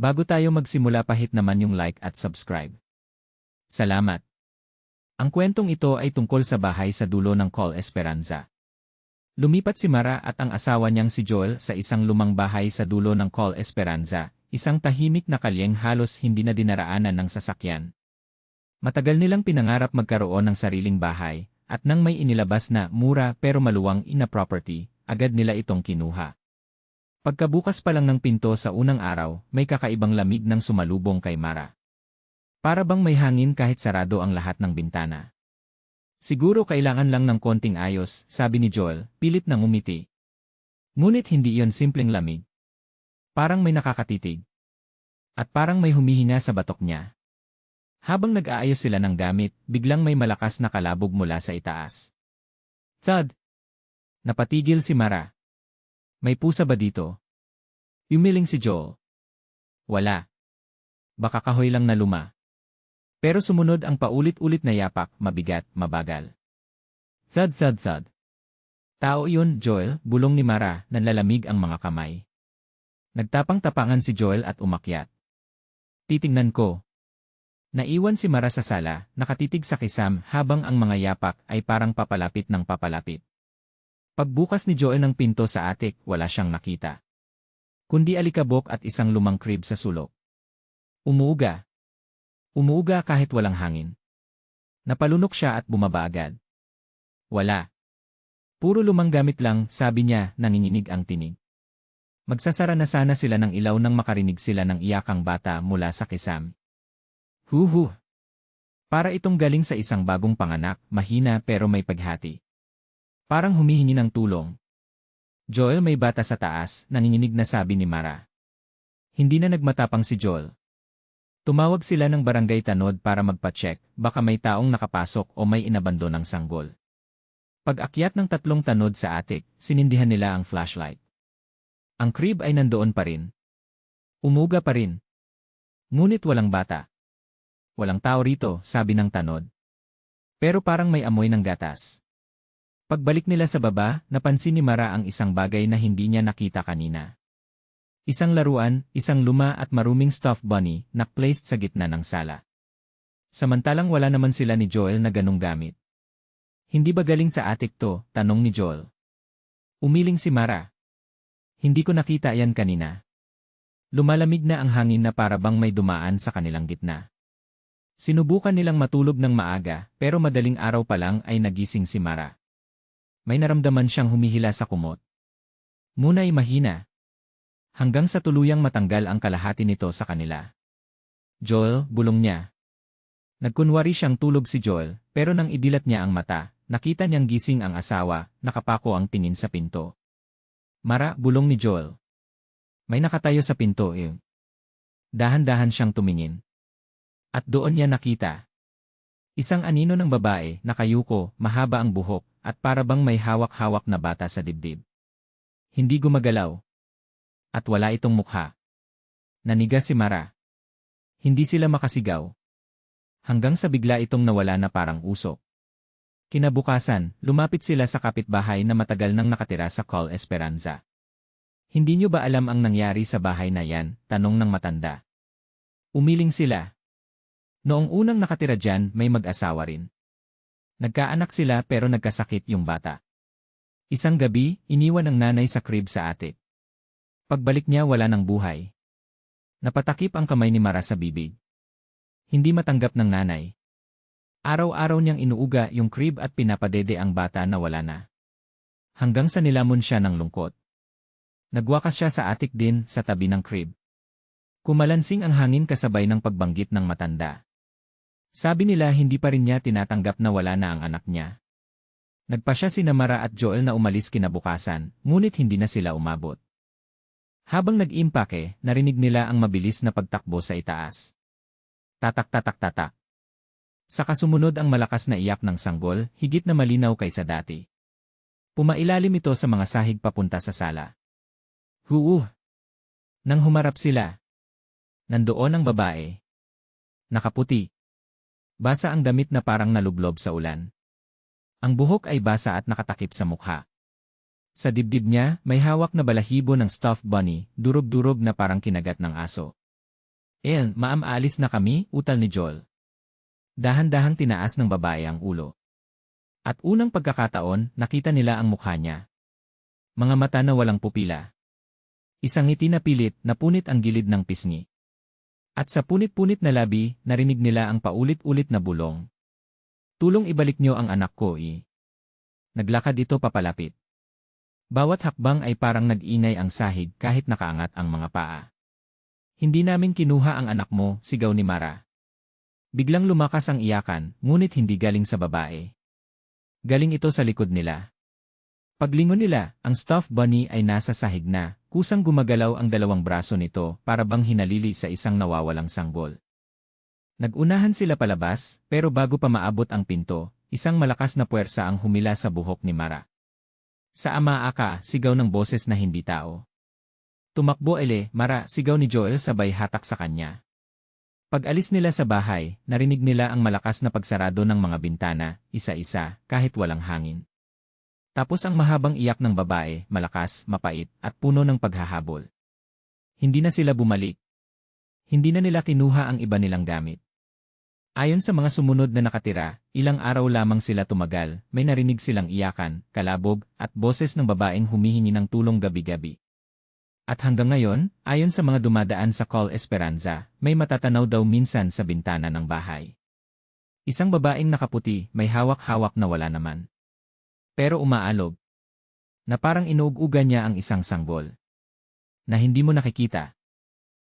Bago tayo magsimula, pahit naman yung like at subscribe. Salamat. Ang kwentong ito ay tungkol sa bahay sa dulo ng Col Esperanza. Lumipat si Mara at ang asawa niyang si Joel sa isang lumang bahay sa dulo ng Col Esperanza, isang tahimik na kalyeng halos hindi na dinaraanan ng sasakyan. Matagal nilang pinangarap magkaroon ng sariling bahay, at nang may inilabas na mura pero maluwang na property, agad nila itong kinuha. Pagkabukas pa lang ng pinto sa unang araw, may kakaibang lamig nang sumalubong kay Mara. Para bang may hangin kahit sarado ang lahat ng bintana. Siguro kailangan lang ng konting ayos, sabi ni Joel, pilit na ngumiti. Ngunit hindi iyon simpleng lamig. Parang may nakakatitig. At parang may humihinga sa batok niya. Habang nag-aayos sila ng gamit, biglang may malakas na kalabog mula sa itaas. Thud! Napatigil si Mara. May pusa ba dito? Umiling si Joel. Wala. Baka kahoy lang na luma. Pero sumunod ang paulit-ulit na yapak, mabigat, mabagal. Thud, thud, thud. Tao yun, Joel, bulong ni Mara, nanlalamig ang mga kamay. Nagtapang-tapangan si Joel at umakyat. Titingnan ko. Naiwan si Mara sa sala, nakatitig sa kisam habang ang mga yapak ay parang papalapit ng papalapit. Pagbukas ni Joel ng pinto sa attic, wala siyang nakita. Kundi alikabok at isang lumang crib sa sulok. Umuuga. Umuuga kahit walang hangin. Napalunok siya at bumaba agad. Wala. Puro lumang gamit lang, sabi niya, nanginginig ang tinig. Magsasara na sana sila ng ilaw nang makarinig sila ng iyakang bata mula sa kisam. Huhu! Para itong galing sa isang bagong panganak, mahina pero may paghati. Parang humihingi ng tulong. Joel, may bata sa taas, nanginginig na sabi ni Mara. Hindi na nagmatapang si Joel. Tumawag sila ng barangay tanod para magpa-check, baka may taong nakapasok o may inabando ng sanggol. Pag-akyat ng 3 tanod sa attic, sinindihan nila ang flashlight. Ang crib ay nandoon pa rin. Umuga pa rin. Ngunit walang bata. Walang tao rito, sabi ng tanod. Pero parang may amoy ng gatas. Pagbalik nila sa baba, napansin ni Mara ang isang bagay na hindi niya nakita kanina. Isang laruan, isang luma at maruming stuffed bunny, na-placed sa gitna ng sala. Samantalang wala naman sila ni Joel na ganong gamit. Hindi ba galing sa attic to? Tanong ni Joel. Umiling si Mara. Hindi ko nakita yan kanina. Lumalamig na ang hangin na para bang may dumaan sa kanilang gitna. Sinubukan nilang matulog ng maaga, pero madaling araw pa lang ay nagising si Mara. May naramdaman siyang humihila sa kumot. Muna ay mahina. Hanggang sa tuluyang matanggal ang kalahati nito sa kanila. Joel, bulong niya. Nagkunwari siyang tulog si Joel, pero nang idilat niya ang mata, nakita niyang gising ang asawa, nakapako ang tingin sa pinto. Mara, bulong ni Joel. May nakatayo sa pinto eh. Dahan-dahan siyang tumingin. At doon niya nakita. Isang anino ng babae, nakayuko, mahaba ang buhok, at para bang may hawak-hawak na bata sa dibdib. Hindi gumagalaw. At wala itong mukha. Nanigas si Mara. Hindi sila makasigaw. Hanggang sa bigla itong nawala na parang usok. Kinabukasan, lumapit sila sa kapitbahay na matagal nang nakatira sa Col Esperanza. Hindi niyo ba alam ang nangyari sa bahay na yan? Tanong ng matanda. Umiling sila. Noong unang nakatira dyan, may mag-asawa rin. Nagkaanak sila pero nagkasakit yung bata. Isang gabi, iniwan ng nanay sa crib sa attic. Pagbalik niya wala ng buhay. Napatakip ang kamay ni Mara sa bibig. Hindi matanggap ng nanay. Araw-araw niyang inuuga yung crib at pinapadede ang bata na wala na. Hanggang sa nilamon siya ng lungkot. Nagwakas siya sa attic din sa tabi ng crib. Kumalansing ang hangin kasabay ng pagbanggit ng matanda. Sabi nila hindi pa rin niya tinatanggap na wala na ang anak niya. Nagpasya sina Mara at Joel na umalis kinabukasan, ngunit hindi na sila umabot. Habang nag-impake, narinig nila ang mabilis na pagtakbo sa itaas. Tatak-tatak-tatak. Sa kasunod ang malakas na iyak ng sanggol, higit na malinaw kaysa dati. Pumailalim ito sa mga sahig papunta sa sala. Huu! Nang humarap sila. Nandoon ang babae. Nakaputi. Basa ang damit na parang nalublob sa ulan. Ang buhok ay basa at nakatakip sa mukha. Sa dibdib niya, may hawak na balahibo ng stuffed bunny, durog-durog na parang kinagat ng aso. Ma'am, aalis na kami, utal ni Joel. Dahan-dahang tinaas ng babae ang ulo. At unang pagkakataon, nakita nila ang mukha niya. Mga mata na walang pupila. Isang ngiti na pilit, napunit ang gilid ng pisngi. At sa punit-punit na labi, narinig nila ang paulit-ulit na bulong. Tulong ibalik niyo ang anak ko, Naglakad ito papalapit. Bawat hakbang ay parang nag-ingay ang sahig kahit nakaangat ang mga paa. Hindi namin kinuha ang anak mo, sigaw ni Mara. Biglang lumakas ang iyakan, ngunit hindi galing sa babae. Galing ito sa likod nila. Paglingon nila, ang stuffed bunny ay nasa sahig na, kusang gumagalaw ang dalawang braso nito para bang hinalili sa isang nawawalang sanggol. Nagunahan sila palabas, pero bago pa maabot ang pinto, isang malakas na puwersa ang humila sa buhok ni Mara. Sa ama ka, sigaw ng boses na hindi tao. Tumakbo Mara, sigaw ni Joel sabay hatak sa kanya. Pag-alis nila sa bahay, narinig nila ang malakas na pagsarado ng mga bintana, isa-isa, kahit walang hangin. Tapos ang mahabang iyak ng babae, malakas, mapait, at puno ng paghahabol. Hindi na sila bumalik. Hindi na nila kinuha ang iba nilang gamit. Ayon sa mga sumunod na nakatira, ilang araw lamang sila tumagal, may narinig silang iyakan, kalabog, at boses ng babaeng humihingi ng tulong gabi-gabi. At hanggang ngayon, ayon sa mga dumadaan sa Call Esperanza, may matatanaw daw minsan sa bintana ng bahay. Isang babaeng nakaputi, may hawak-hawak na wala naman. Pero umaalog. Na parang inuuga niya ang isang sanggol. Na hindi mo nakikita.